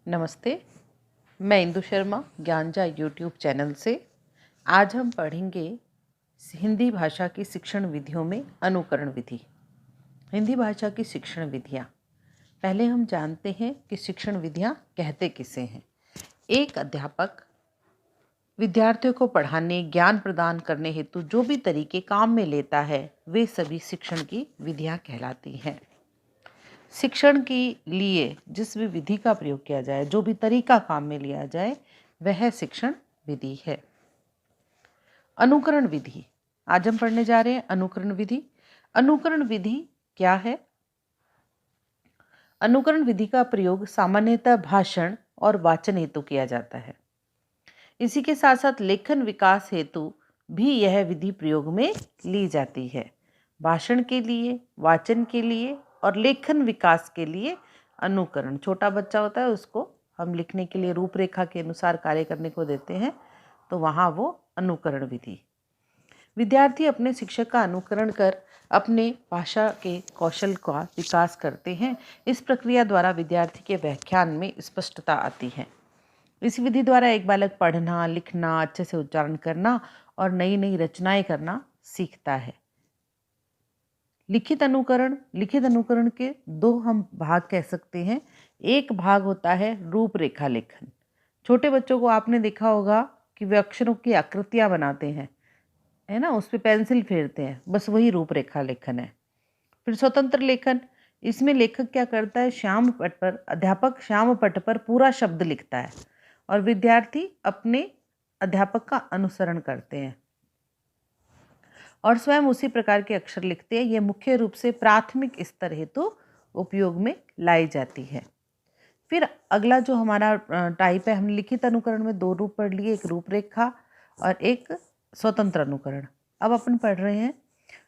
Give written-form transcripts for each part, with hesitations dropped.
नमस्ते। मैं Indu Sharma ज्ञानजा YouTube channel से। आज हम पढ़ेंगे हिंदी भाषा की शिक्षण विधियों में अनुकरण विधि। हिंदी भाषा की शिक्षण विधियाँ। पहले हम जानते हैं कि शिक्षण विधियाँ कहते किसे हैं। एक अध्यापक विद्यार्थियों को पढ़ाने, ज्ञान प्रदान करने हेतु जो भी तरीके काम में लेता है, वे सभी शिक्षण की विधियाँ कहलाती हैं। शिक्षण के लिए जिस भी विधि का प्रयोग किया जाए, जो भी तरीका काम में लिया जाए, वह शिक्षण विधि है। अनुकरण विधि। आज हम पढ़ने जा रहे हैं अनुकरण विधि। अनुकरण विधि क्या है? अनुकरण विधि का प्रयोग सामान्यतः भाषण और वाचन हेतु किया जाता है। इसी के साथ साथ लेखन विकास हेतु भी यह विधि प्रयोग में ली जाती है। भाषण के लिए, वाचन के लिए और लेखन विकास के लिए अनुकरण। छोटा बच्चा होता है, उसको हम लिखने के लिए रूपरेखा के अनुसार कार्य करने को देते हैं, तो वहाँ वो अनुकरण विधि। विद्यार्थी अपने शिक्षक का अनुकरण कर अपने भाषा के कौशल का विकास करते हैं। इस प्रक्रिया द्वारा विद्यार्थी के व्याख्यान में स्पष्टता आती है। इस विधि द्वारा एक बालक पढ़ना, लिखना, अच्छे से उच्चारण करना और नई नई रचनाएं करना सीखता है। लिखित अनुकरण के दो हम भाग कह सकते हैं। एक भाग होता है रूपरेखा लेखन। छोटे बच्चों को आपने देखा होगा कि वे अक्षरों की आकृतियां बनाते हैं, है ना, उस पर पेंसिल फेरते हैं, बस वही रूपरेखा लेखन है। फिर स्वतंत्र लेखन। इसमें लेखक क्या करता है, अध्यापक श्याम पट पर पूरा शब्द लिखता है और विद्यार्थी अपने अध्यापक का अनुसरण करते हैं और स्वयं उसी प्रकार के अक्षर लिखते हैं। यह मुख्य रूप से प्राथमिक स्तर हेतु उपयोग में लाई जाती है। फिर अगला जो हमारा टाइप है, हमने लिखित अनुकरण में दो रूप पढ़ लिए, एक रूपरेखा और एक स्वतंत्र अनुकरण। अब अपन पढ़ रहे हैं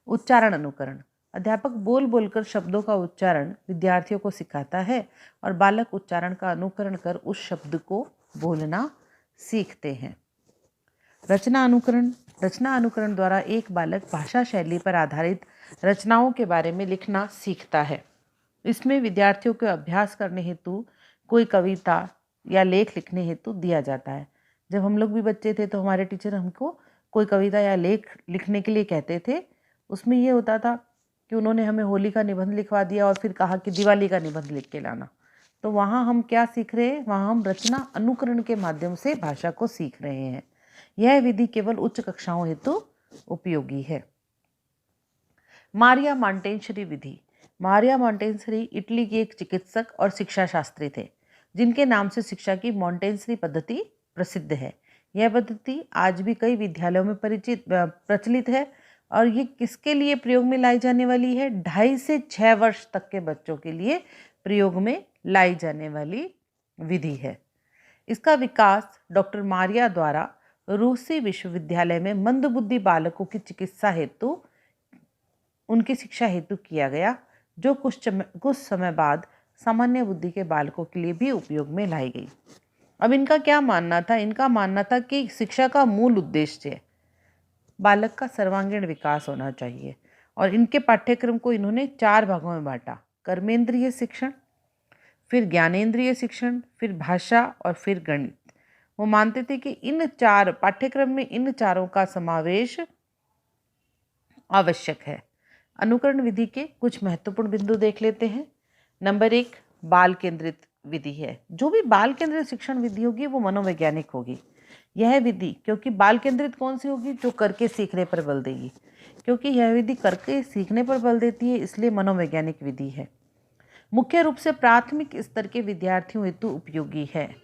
उच्चारण अनुकरण। अध्यापक बोल बोलकर शब्दों का उच्चारण विद्यार्थियों को सिखाता है और बालक उच्चारण का अनुकरण कर उस शब्द को बोलना सीखते हैं। रचना अनुकरण द्वारा एक बालक भाषा शैली पर आधारित रचनाओं के बारे में लिखना सीखता है। इसमें विद्यार्थियों को अभ्यास करने हेतु कोई कविता या लेख लिखने हेतु दिया जाता है। जब हम लोग भी बच्चे थे तो हमारे टीचर हमको कोई कविता या लेख लिखने के लिए कहते थे। उसमें ये होता था कि उन्होंने हमें होली का निबंध लिखवा दिया और फिर कहा कि दिवाली का निबंध लिख के लाना। तो वहाँ हम क्या सीख रहे हैं, वहाँ हम रचना अनुकरण के माध्यम से भाषा को सीख रहे हैं। यह विधि केवल उच्च कक्षाओं हेतु उपयोगी है। मारिया मॉन्टेसरी विधि। मारिया मॉन्टेसरी इटली के एक चिकित्सक और शिक्षा शास्त्री थे, जिनके नाम से शिक्षा की मॉन्टेसरी पद्धति प्रसिद्ध है। यह पद्धति आज भी कई विद्यालयों में प्रचलित है और ये किसके लिए प्रयोग में लाई जाने वाली है? 2.5 से 6 वर्ष तक के बच्चों के लिए प्रयोग में लाई जाने वाली विधि है। इसका विकास डॉक्टर मारिया द्वारा रूसी विश्वविद्यालय में मंदबुद्धि बालकों की चिकित्सा हेतु उनकी शिक्षा हेतु किया गया, जो कुछ समय बाद सामान्य बुद्धि के बालकों के लिए भी उपयोग में लाई गई। अब इनका क्या मानना था? इनका मानना था कि शिक्षा का मूल उद्देश्य बालक का सर्वांगीण विकास होना चाहिए और इनके पाठ्यक्रम को इन्होंने 4 भागों में बांटा। कर्मेंद्रिय शिक्षण, फिर ज्ञानेंद्रिय शिक्षण, फिर भाषा और फिर गणित। वो मानते थे कि इन 4 पाठ्यक्रम में इन चारों का समावेश आवश्यक है। अनुकरण विधि के कुछ महत्वपूर्ण बिंदु देख लेते हैं। नंबर 1, बाल केंद्रित विधि है। जो भी बाल केंद्रित शिक्षण विधि होगी वो मनोवैज्ञानिक होगी। यह विधि, क्योंकि बाल केंद्रित कौन सी होगी? जो करके सीखने पर बल देगी। क्योंकि यह विधि करके सीखने पर बल देती है, इसलिए मनोवैज्ञानिक विधि है। मुख्य रूप से प्राथमिक स्तर के विद्यार्थियों हेतु उपयोगी है।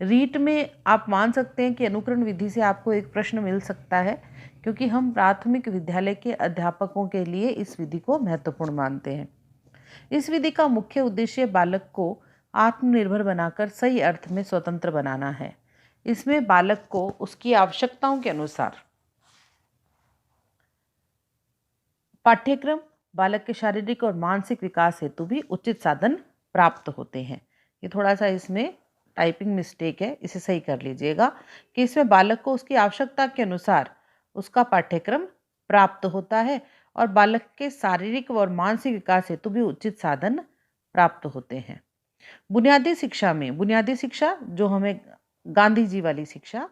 रीट में आप मान सकते हैं कि अनुकरण विधि से आपको एक प्रश्न मिल सकता है, क्योंकि हम प्राथमिक विद्यालय के अध्यापकों के लिए इस विधि को महत्वपूर्ण मानते हैं। इस विधि का मुख्य उद्देश्य बालक को आत्मनिर्भर बनाकर सही अर्थ में स्वतंत्र बनाना है। इसमें बालक को उसकी आवश्यकताओं के अनुसार पाठ्यक्रम, बालक के शारीरिक और मानसिक विकास हेतु भी उचित साधन प्राप्त होते हैं। ये थोड़ा सा इसमें टाइपिंग मिस्टेक है, इसे सही कर लीजिएगा कि इसमें बालक को उसकी आवश्यकता के अनुसार उसका पाठ्यक्रम प्राप्त होता है और बालक के शारीरिक और मानसिक विकास हेतु भी उचित साधन प्राप्त होते हैं। बुनियादी शिक्षा में, बुनियादी शिक्षा जो हमें गांधी जी वाली शिक्षा,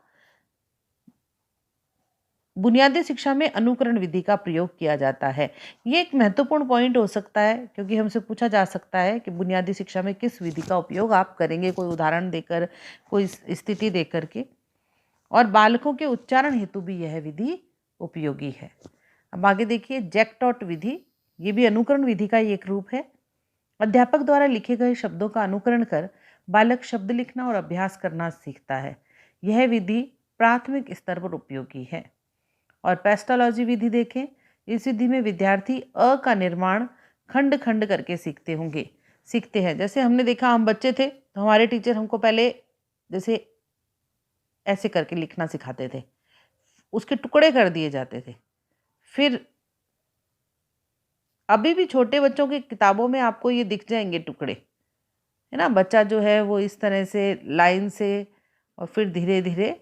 बुनियादी शिक्षा में अनुकरण विधि का प्रयोग किया जाता है। ये एक महत्वपूर्ण पॉइंट हो सकता है क्योंकि हमसे पूछा जा सकता है कि बुनियादी शिक्षा में किस विधि का उपयोग आप करेंगे, कोई उदाहरण देकर, कोई स्थिति देकर के। और बालकों के उच्चारण हेतु भी यह विधि उपयोगी है। अब आगे देखिए, जैकटॉट विधि, ये भी अनुकरण विधि का ही एक रूप है। अध्यापक द्वारा लिखे गए शब्दों का अनुकरण कर बालक शब्द लिखना और अभ्यास करना सीखता है। यह विधि प्राथमिक स्तर पर उपयोगी है। और पेस्टोलॉजी विधि देखें, इस विधि में विद्यार्थी अ का निर्माण खंड खंड करके सीखते हैं। जैसे हमने देखा, हम बच्चे थे तो हमारे टीचर हमको पहले जैसे ऐसे करके लिखना सिखाते थे, उसके टुकड़े कर दिए जाते थे। फिर अभी भी छोटे बच्चों की किताबों में आपको ये दिख जाएंगे टुकड़े, है ना। बच्चा जो है वो इस तरह से लाइन से और फिर धीरे धीरे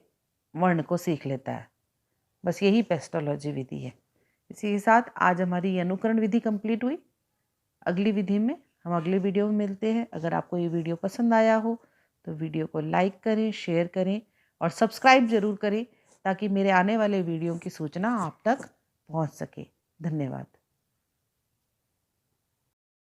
वर्ण को सीख लेता है। बस यही पेस्टोलॉजी विधि है। इसी के साथ आज हमारी अनुकरण विधि कंप्लीट हुई। अगली विधि में हम अगले वीडियो में मिलते हैं। अगर आपको ये वीडियो पसंद आया हो तो वीडियो को लाइक करें, शेयर करें और सब्सक्राइब ज़रूर करें ताकि मेरे आने वाले वीडियो की सूचना आप तक पहुंच सके। धन्यवाद।